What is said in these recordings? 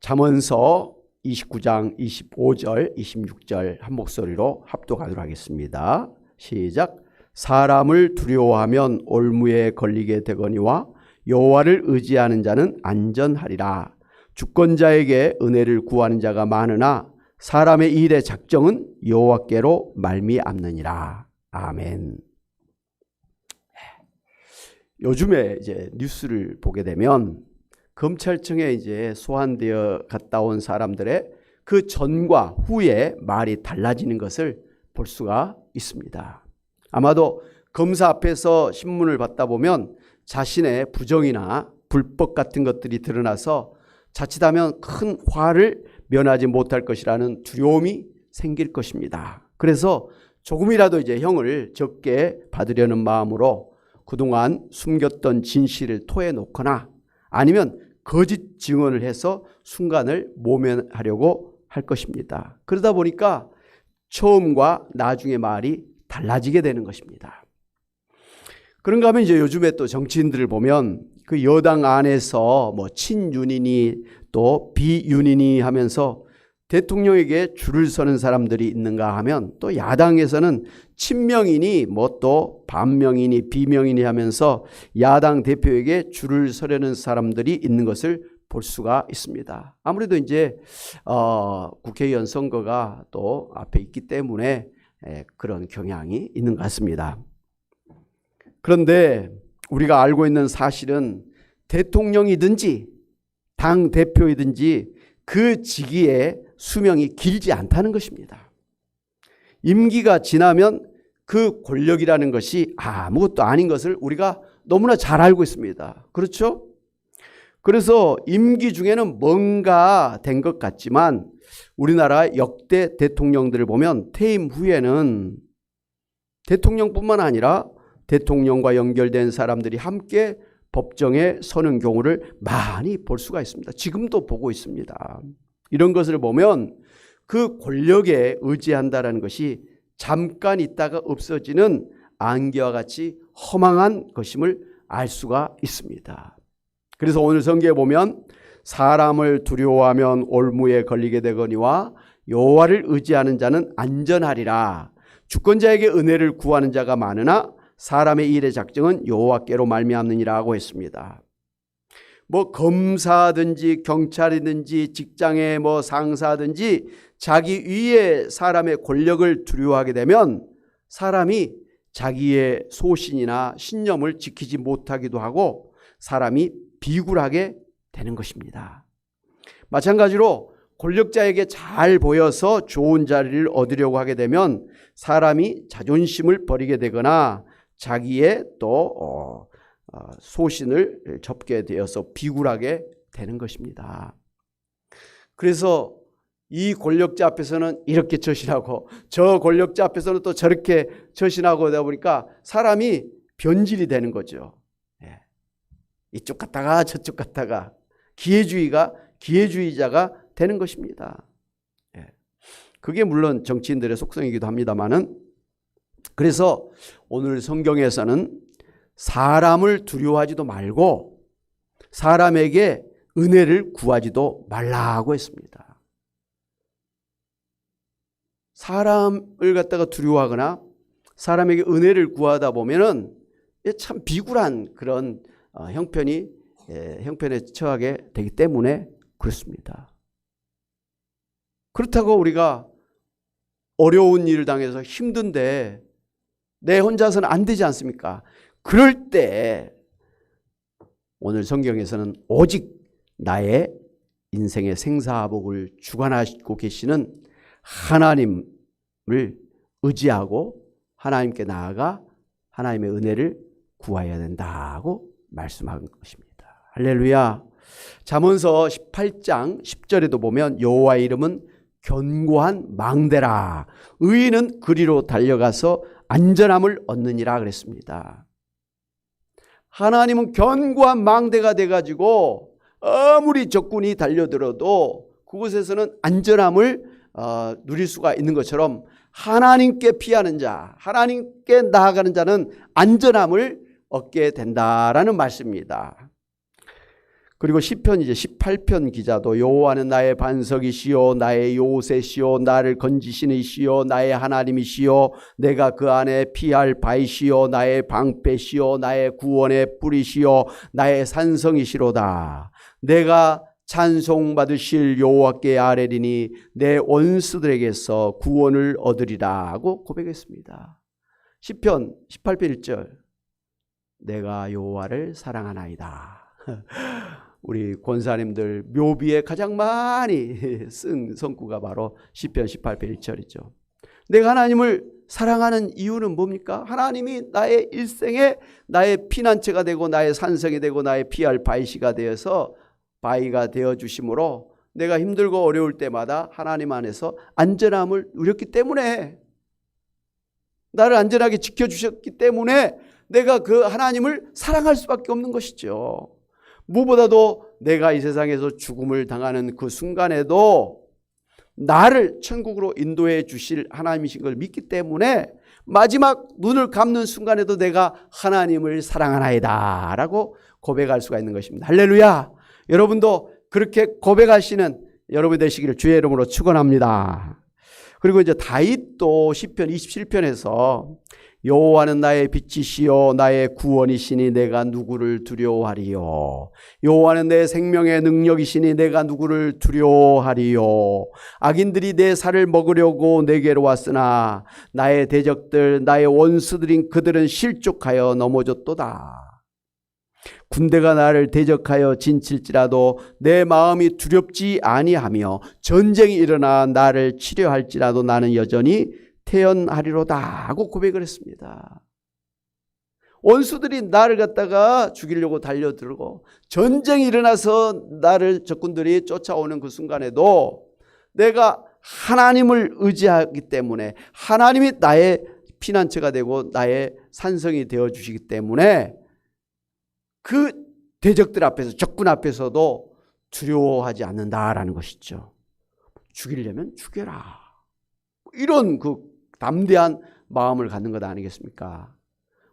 잠언서 29장 25절 26절 한 목소리로 합독하도록 하겠습니다. 시작. 사람을 두려워하면 올무에 걸리게 되거니와 여호와를 의지하는 자는 안전하리라. 주권자에게 은혜를 구하는 자가 많으나 사람의 일의 작정은 여호와께로 말미암느니라. 아멘. 요즘에 이제 뉴스를 보게 되면 검찰청에 이제 소환되어 갔다 온 사람들의 그 전과 후에 말이 달라지는 것을 볼 수가 있습니다. 아마도 검사 앞에서 신문을 받다 보면 자신의 부정이나 불법 같은 것들이 드러나서 자칫하면 큰 화를 면하지 못할 것이라는 두려움이 생길 것입니다. 그래서 조금이라도 이제 형을 적게 받으려는 마음으로 그동안 숨겼던 진실을 토해놓거나 아니면 거짓 증언을 해서 순간을 모면하려고 할 것입니다. 그러다 보니까 처음과 나중의 말이 달라지게 되는 것입니다. 그런가 하면 이제 요즘에 또 정치인들을 보면 그 여당 안에서 뭐 친윤이니 또 비윤이니 하면서 대통령에게 줄을 서는 사람들이 있는가 하면 또 야당에서는 친명이니 뭐 또 반명이니 비명이니 하면서 야당 대표에게 줄을 서려는 사람들이 있는 것을 볼 수가 있습니다. 아무래도 이제 국회의원 선거가 또 앞에 있기 때문에 그런 경향이 있는 것 같습니다. 그런데 우리가 알고 있는 사실은 대통령이든지 당 대표이든지 그 직위의 수명이 길지 않다는 것입니다. 임기가 지나면 그 권력이라는 것이 아무것도 아닌 것을 우리가 너무나 잘 알고 있습니다. 그렇죠? 그래서 임기 중에는 뭔가 된 것 같지만 우리나라 역대 대통령들을 보면 퇴임 후에는 대통령뿐만 아니라 대통령과 연결된 사람들이 함께 법정에 서는 경우를 많이 볼 수가 있습니다. 지금도 보고 있습니다. 이런 것을 보면 그 권력에 의지한다는 것이 잠깐 있다가 없어지는 안개와 같이 허망한 것임을 알 수가 있습니다. 그래서 오늘 성경에 보면 사람을 두려워하면 올무에 걸리게 되거니와 여호와를 의지하는 자는 안전하리라. 주권자에게 은혜를 구하는 자가 많으나 사람의 일의 작정은 여호와께로 말미암느니라고 했습니다. 뭐 검사든지 경찰이든지 직장의 뭐 상사든지 자기 위에 사람의 권력을 두려워하게 되면 사람이 자기의 소신이나 신념을 지키지 못하기도 하고 사람이 비굴하게 되는 것입니다. 마찬가지로 권력자에게 잘 보여서 좋은 자리를 얻으려고 하게 되면 사람이 자존심을 버리게 되거나 자기의 또 소신을 접게 되어서 비굴하게 되는 것입니다. 그래서 이 권력자 앞에서는 이렇게 처신하고 저 권력자 앞에서는 또 저렇게 처신하고 하다 보니까 사람이 변질이 되는 거죠. 이쪽 갔다가 저쪽 갔다가 기회주의자가 되는 것입니다. 그게 물론 정치인들의 속성이기도 합니다만은 그래서 오늘 성경에서는 사람을 두려워하지도 말고 사람에게 은혜를 구하지도 말라고 했습니다. 사람을 갖다가 두려워하거나 사람에게 은혜를 구하다 보면은 참 비굴한 그런 형편에 처하게 되기 때문에 그렇습니다. 그렇다고 우리가 어려운 일을 당해서 힘든데 내 혼자서는 안 되지 않습니까? 그럴 때 오늘 성경에서는 오직 나의 인생의 생사복을 주관하시고 계시는 하나님을 의지하고 하나님께 나아가 하나님의 은혜를 구해야 된다고 말씀한 것입니다. 할렐루야. 잠언서 18장 10절에도 보면 여호와의 이름은 견고한 망대라. 의인은 그리로 달려가서 안전함을 얻느니라 그랬습니다. 하나님은 견고한 망대가 돼가지고 아무리 적군이 달려들어도 그곳에서는 안전함을 누릴 수가 있는 것처럼 하나님께 피하는 자, 하나님께 나아가는 자는 안전함을 얻게 된다라는 말씀입니다. 그리고 시편 이제 18편 기자도 여호와는 나의 반석이시요 나의 요새시요 나를 건지시는 이시요 나의 하나님이시요 내가 그 안에 피할 바이시요 나의 방패시요 나의 구원의 뿌리시요 나의 산성이시로다. 내가 찬송받으실 여호와께 아뢰리니 내 원수들에게서 구원을 얻으리라 하고 고백했습니다. 시편 18편 1절 내가 여호와를 사랑하나이다. 우리 권사님들 묘비에 가장 많이 쓴 성구가 바로 시편 18편 1절이죠. 내가 하나님을 사랑하는 이유는 뭡니까? 하나님이 나의 일생에 나의 피난처가 되고 나의 산성이 되고 나의 피할 바위가 되어서 바위가 되어주심으로 내가 힘들고 어려울 때마다 하나님 안에서 안전함을 누렸기 때문에, 나를 안전하게 지켜주셨기 때문에 내가 그 하나님을 사랑할 수밖에 없는 것이죠. 무엇보다도 내가 이 세상에서 죽음을 당하는 그 순간에도 나를 천국으로 인도해 주실 하나님이신 걸 믿기 때문에 마지막 눈을 감는 순간에도 내가 하나님을 사랑하나이다 라고 고백할 수가 있는 것입니다. 할렐루야. 여러분도 그렇게 고백하시는 여러분 되시기를 주의 이름으로 축원합니다. 그리고 이제 다윗도 시편 27편에서 여호와는 나의 빛이시요 나의 구원이시니 내가 누구를 두려워하리요. 여호와는 내 생명의 능력이시니 내가 누구를 두려워하리요. 악인들이 내 살을 먹으려고 내게로 왔으나 나의 대적들 나의 원수들인 그들은 실족하여 넘어졌도다. 군대가 나를 대적하여 진칠지라도 내 마음이 두렵지 아니하며 전쟁이 일어나 나를 치려할지라도 나는 여전히 태연하리로다 하고 고백을 했습니다. 원수들이 나를 갖다가 죽이려고 달려들고 전쟁이 일어나서 나를 적군들이 쫓아오는 그 순간에도 내가 하나님을 의지하기 때문에 하나님이 나의 피난처가 되고 나의 산성이 되어주시기 때문에 그 대적들 앞에서 적군 앞에서도 두려워하지 않는다라는 것이죠. 죽이려면 죽여라. 이런 그 담대한 마음을 갖는 것 아니겠습니까?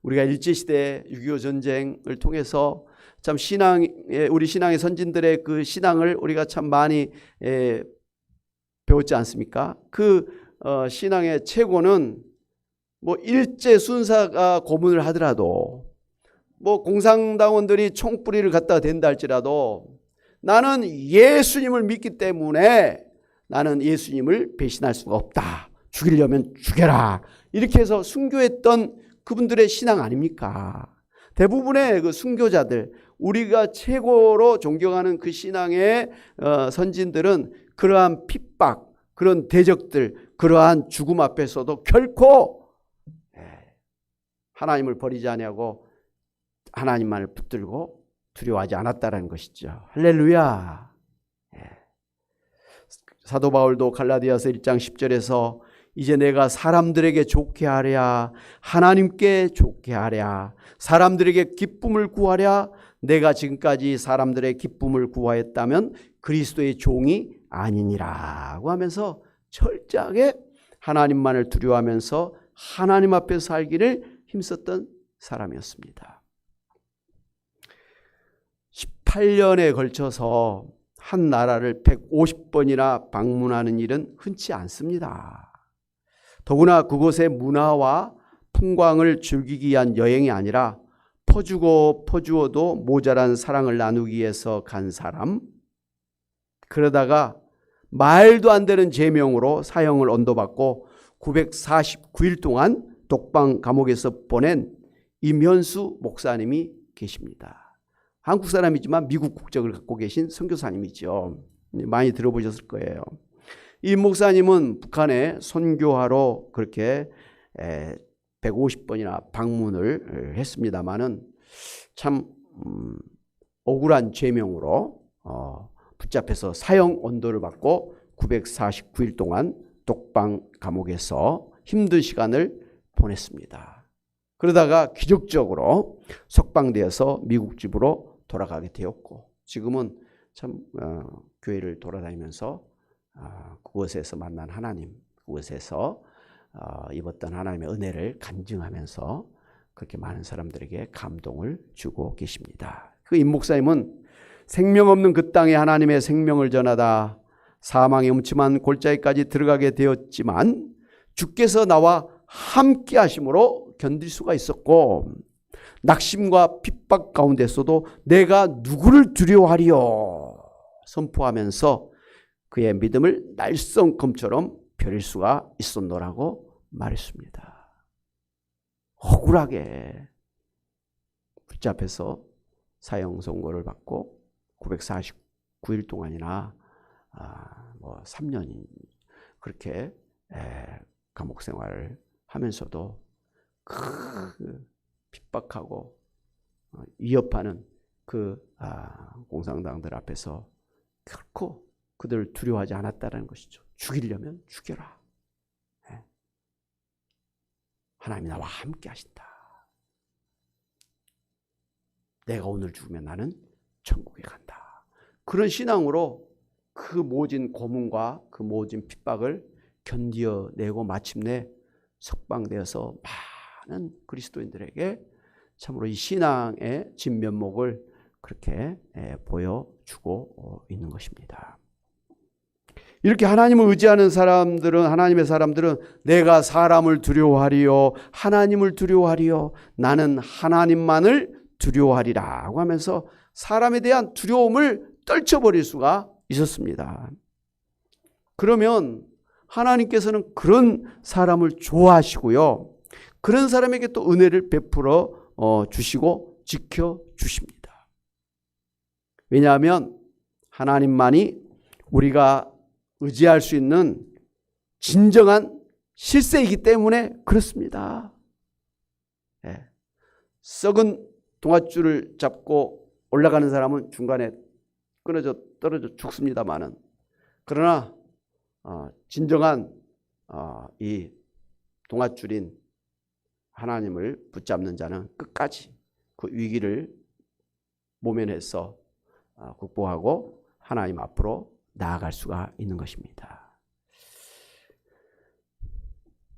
우리가 일제시대 6.25 전쟁을 통해서 참 우리 신앙의 선진들의 그 신앙을 우리가 참 많이 배웠지 않습니까? 그 신앙의 최고는 뭐 일제 순사가 고문을 하더라도 뭐 공산당원들이 총뿌리를 갖다가 댄다 할지라도 나는 예수님을 믿기 때문에 나는 예수님을 배신할 수가 없다. 죽이려면 죽여라. 이렇게 해서 순교했던 그분들의 신앙 아닙니까? 대부분의 그 순교자들, 우리가 최고로 존경하는 그 신앙의 선진들은 그러한 핍박, 그런 대적들, 그러한 죽음 앞에서도 결코 하나님을 버리지 아니하고 하나님만을 붙들고 두려워하지 않았다는 것이죠. 할렐루야. 사도 바울도 갈라디아서 1장 10절에서 이제 내가 사람들에게 좋게 하랴 하나님께 좋게 하랴 사람들에게 기쁨을 구하랴 내가 지금까지 사람들의 기쁨을 구하였다면 그리스도의 종이 아니니라고 하면서 철저하게 하나님만을 두려워하면서 하나님 앞에 살기를 힘썼던 사람이었습니다. 18년에 걸쳐서 한 나라를 150번이나 방문하는 일은 흔치 않습니다. 더구나 그곳의 문화와 풍광을 즐기기 위한 여행이 아니라 퍼주고 퍼주어도 모자란 사랑을 나누기 위해서 간 사람, 그러다가 말도 안 되는 제명으로 사형을 언도받고 949일 동안 독방 감옥에서 보낸 임현수 목사님이 계십니다. 한국 사람이지만 미국 국적을 갖고 계신 선교사님이죠. 많이 들어보셨을 거예요. 이 목사님은 북한에 선교하러 그렇게 150번이나 방문을 했습니다마는 참 억울한 죄명으로 붙잡혀서 사형 언도를 받고 949일 동안 독방 감옥에서 힘든 시간을 보냈습니다. 그러다가 기적적으로 석방되어서 미국 집으로 돌아가게 되었고 지금은 참 교회를 돌아다니면서 그곳에서 만난 하나님, 그곳에서 입었던 하나님의 은혜를 간증하면서 그렇게 많은 사람들에게 감동을 주고 계십니다. 그 임 목사님은 생명 없는 그 땅에 하나님의 생명을 전하다 사망의 음침한 골짜기까지 들어가게 되었지만 주께서 나와 함께 하심으로 견딜 수가 있었고 낙심과 핍박 가운데서도 내가 누구를 두려워하리요 선포하면서 그의 믿음을 날성검처럼 벼릴 수가 있었노라고 말했습니다. 억울하게 붙잡혀서 사형 선고를 받고 949일 동안이나 3년 그렇게 감옥 생활을 하면서도 그 핍박하고 위협하는 그 공산당들 앞에서 결코 그들을 두려워하지 않았다는 것이죠. 죽이려면 죽여라. 하나님이 나와 함께 하신다. 내가 오늘 죽으면 나는 천국에 간다. 그런 신앙으로 그 모진 고문과 그 모진 핍박을 견디어내고 마침내 석방되어서 많은 그리스도인들에게 참으로 이 신앙의 진면목을 그렇게 보여주고 있는 것입니다. 이렇게 하나님을 의지하는 사람들은 하나님의 사람들은 내가 사람을 두려워하리요 하나님을 두려워하리요 나는 하나님만을 두려워하리라고 하면서 사람에 대한 두려움을 떨쳐버릴 수가 있었습니다. 그러면 하나님께서는 그런 사람을 좋아하시고요. 그런 사람에게 또 은혜를 베풀어 주시고 지켜주십니다. 왜냐하면 하나님만이 우리가 의지할 수 있는 진정한 실세이기 때문에 그렇습니다. 썩은 동아줄을 잡고 올라가는 사람은 중간에 떨어져 죽습니다마는 그러나 진정한 이 동아줄인 하나님을 붙잡는 자는 끝까지 그 위기를 모면해서 극복하고 하나님 앞으로 나아갈 수가 있는 것입니다.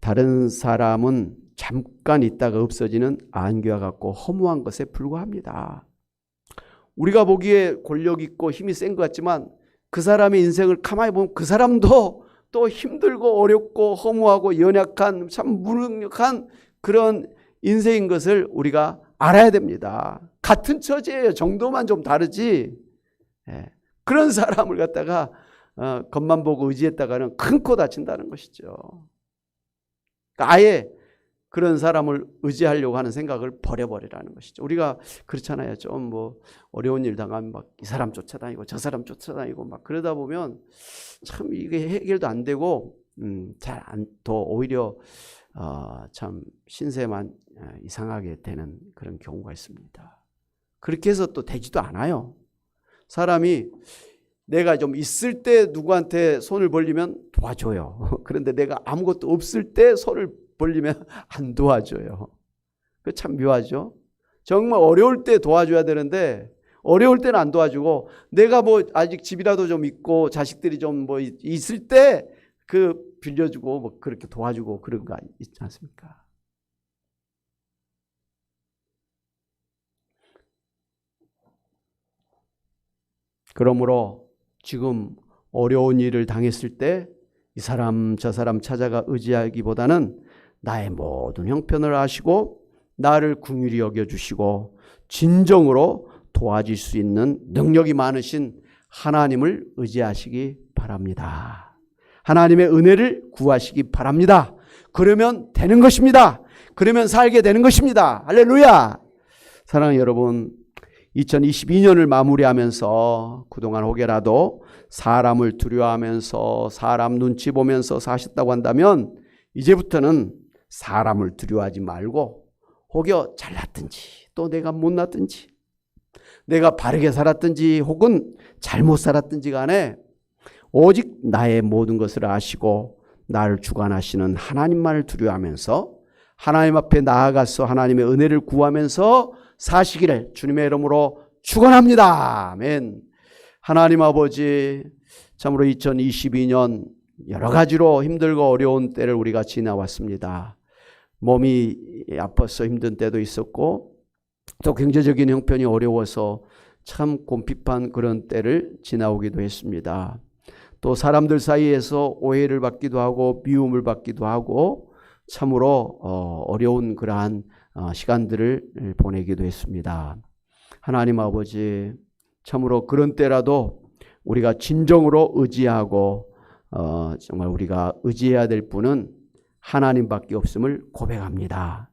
다른 사람은 잠깐 있다가 없어지는 안개와 같고 허무한 것에 불과합니다. 우리가 보기에 권력 있고 힘이 센 것 같지만 그 사람의 인생을 가만히 보면 그 사람도 또 힘들고 어렵고 허무하고 연약한 참 무능력한 그런 인생인 것을 우리가 알아야 됩니다. 같은 처지예요. 정도만 좀 다르지. 그런 사람을 갖다가 겉만 보고 의지했다가는 큰 코 다친다는 것이죠. 그러니까 아예 그런 사람을 의지하려고 하는 생각을 버려버리라는 것이죠. 우리가 그렇잖아요. 좀 어려운 일 당하면 막 이 사람 쫓아다니고 저 사람 쫓아다니고 막 그러다 보면 참 이게 해결도 안 되고 더 오히려 참 신세만 이상하게 되는 그런 경우가 있습니다. 그렇게 해서 또 되지도 않아요. 사람이 내가 좀 있을 때 누구한테 손을 벌리면 도와줘요. 그런데 내가 아무것도 없을 때 손을 벌리면 안 도와줘요. 그 참 묘하죠. 정말 어려울 때 도와줘야 되는데 어려울 때는 안 도와주고 내가 아직 집이라도 좀 있고 자식들이 좀 있을 때 빌려주고 그렇게 도와주고 그런 거 있지 않습니까? 그러므로 지금 어려운 일을 당했을 때 이 사람 저 사람 찾아가 의지하기보다는 나의 모든 형편을 아시고 나를 긍휼히 여겨주시고 진정으로 도와줄 수 있는 능력이 많으신 하나님을 의지하시기 바랍니다. 하나님의 은혜를 구하시기 바랍니다. 그러면 되는 것입니다. 그러면 살게 되는 것입니다. 할렐루야. 사랑하는 여러분, 2022년을 마무리하면서 그동안 혹여라도 사람을 두려워하면서 사람 눈치 보면서 사셨다고 한다면 이제부터는 사람을 두려워하지 말고 혹여 잘났든지 또 내가 못났든지 내가 바르게 살았든지 혹은 잘못 살았든지 간에 오직 나의 모든 것을 아시고 나를 주관하시는 하나님만을 두려워하면서 하나님 앞에 나아가서 하나님의 은혜를 구하면서 사시기를 주님의 이름으로 축원합니다. 아멘. 하나님 아버지, 참으로 2022년 여러 가지로 힘들고 어려운 때를 우리가 지나왔습니다. 몸이 아파서 힘든 때도 있었고 또 경제적인 형편이 어려워서 참 곰핍한 그런 때를 지나오기도 했습니다. 또 사람들 사이에서 오해를 받기도 하고 미움을 받기도 하고 참으로 어려운 그러한 시간들을 보내기도 했습니다. 하나님 아버지, 참으로 그런 때라도 우리가 진정으로 의지하고 정말 우리가 의지해야 될 분은 하나님밖에 없음을 고백합니다.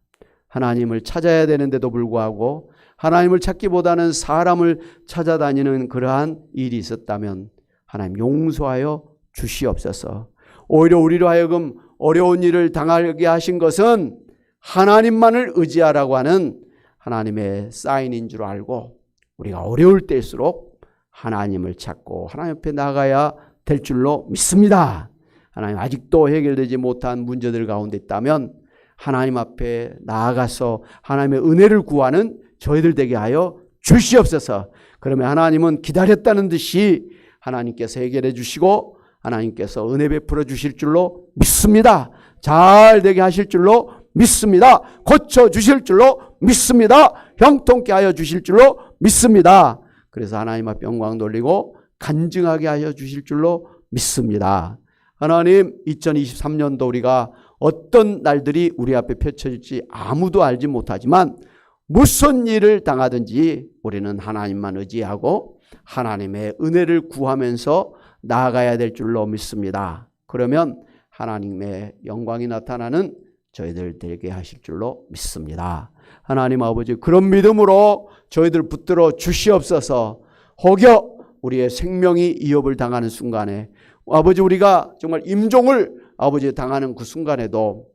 하나님을 찾아야 되는데도 불구하고 하나님을 찾기보다는 사람을 찾아다니는 그러한 일이 있었다면 하나님 용서하여 주시옵소서. 오히려 우리로 하여금 어려운 일을 당하게 하신 것은 하나님만을 의지하라고 하는 하나님의 사인인 줄 알고 우리가 어려울 때일수록 하나님을 찾고 하나님 앞에 나가야 될 줄로 믿습니다. 하나님, 아직도 해결되지 못한 문제들 가운데 있다면 하나님 앞에 나아가서 하나님의 은혜를 구하는 저희들 되게 하여 주시옵소서. 그러면 하나님은 기다렸다는 듯이 하나님께서 해결해 주시고 하나님께서 은혜 베풀어 주실 줄로 믿습니다. 잘 되게 하실 줄로 믿습니다. 고쳐 주실 줄로 믿습니다. 형통케 하여 주실 줄로 믿습니다. 그래서 하나님 앞에 영광 돌리고 간증하게 하여 주실 줄로 믿습니다. 하나님, 2023년도 우리가 어떤 날들이 우리 앞에 펼쳐질지 아무도 알지 못하지만 무슨 일을 당하든지 우리는 하나님만 의지하고 하나님의 은혜를 구하면서 나아가야 될 줄로 믿습니다. 그러면 하나님의 영광이 나타나는 저희들 되게 하실 줄로 믿습니다. 하나님 아버지, 그런 믿음으로 저희들 붙들어 주시옵소서. 혹여 우리의 생명이 위협을 당하는 순간에 아버지, 우리가 정말 임종을 아버지 당하는 그 순간에도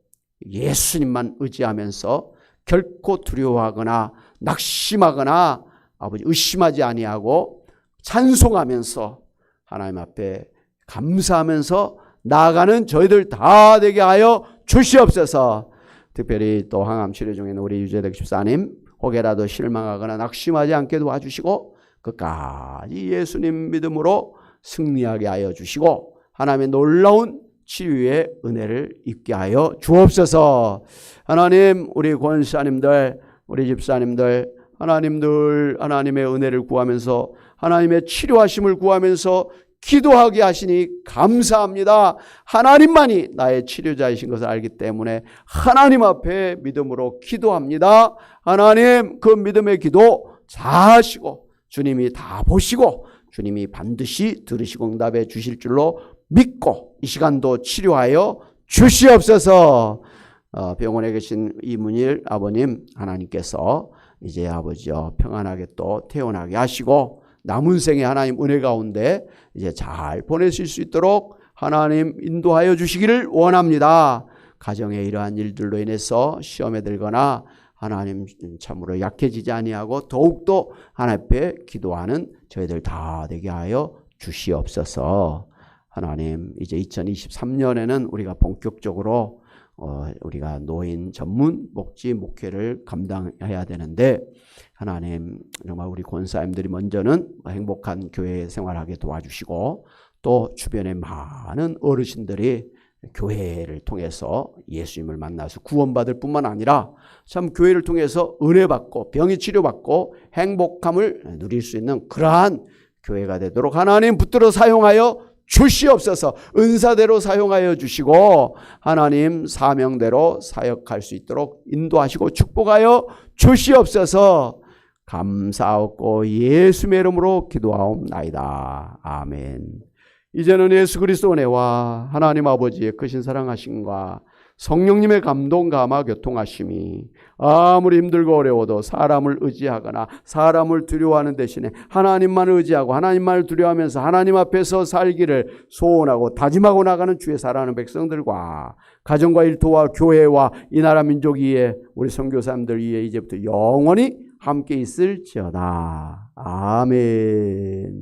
예수님만 의지하면서 결코 두려워하거나 낙심하거나 아버지 의심하지 아니하고 찬송하면서 하나님 앞에 감사하면서 나아가는 저희들 다 되게 하여 주시옵소서. 특별히 또 항암 치료 중에 있는 우리 유재덕 집사님 혹여라도 실망하거나 낙심하지 않게 도와주시고 끝까지 예수님 믿음으로 승리하게 하여 주시고 하나님의 놀라운 치유의 은혜를 입게 하여 주옵소서. 하나님, 우리 권사님들, 우리 집사님들, 하나님들 하나님의 은혜를 구하면서 하나님의 치료하심을 구하면서 기도하게 하시니 감사합니다. 하나님만이 나의 치료자이신 것을 알기 때문에 하나님 앞에 믿음으로 기도합니다. 하나님, 그 믿음의 기도 잘 하시고 주님이 다 보시고 주님이 반드시 들으시고 응답해 주실 줄로 믿고 이 시간도 치료하여 주시옵소서. 병원에 계신 이문일 아버님, 하나님께서 이제 아버지요 평안하게 또 태어나게 하시고 남은 생에 하나님 은혜 가운데 이제 잘 보내실 수 있도록 하나님 인도하여 주시기를 원합니다. 가정의 이러한 일들로 인해서 시험에 들거나 하나님 참으로 약해지지 아니하고 더욱더 하나님 앞에 기도하는 저희들 다 되게 하여 주시옵소서. 하나님, 이제 2023년에는 우리가 본격적으로 우리가 노인 전문 목지 목회를 감당해야 되는데 하나님 정말 우리 권사님들이 먼저는 행복한 교회 생활하게 도와주시고 또 주변에 많은 어르신들이 교회를 통해서 예수님을 만나서 구원받을 뿐만 아니라 참 교회를 통해서 은혜 받고 병이 치료받고 행복함을 누릴 수 있는 그러한 교회가 되도록 하나님 붙들어 사용하여 주시옵소서. 은사대로 사용하여 주시고 하나님 사명대로 사역할 수 있도록 인도하시고 축복하여 주시옵소서. 감사하고 예수의 이름으로 기도하옵나이다. 아멘. 이제는 예수 그리스도 은혜와 하나님 아버지의 크신 사랑하심과 성령님의 감동 감화 교통하심이 아무리 힘들고 어려워도 사람을 의지하거나 사람을 두려워하는 대신에 하나님만 의지하고 하나님만을 두려워하면서 하나님 앞에서 살기를 소원하고 다짐하고 나가는 주의 사랑하는 백성들과 가정과 일터와 교회와 이 나라 민족 위에 우리 선교사님들 위에 이제부터 영원히 함께 있을지어다. 아멘.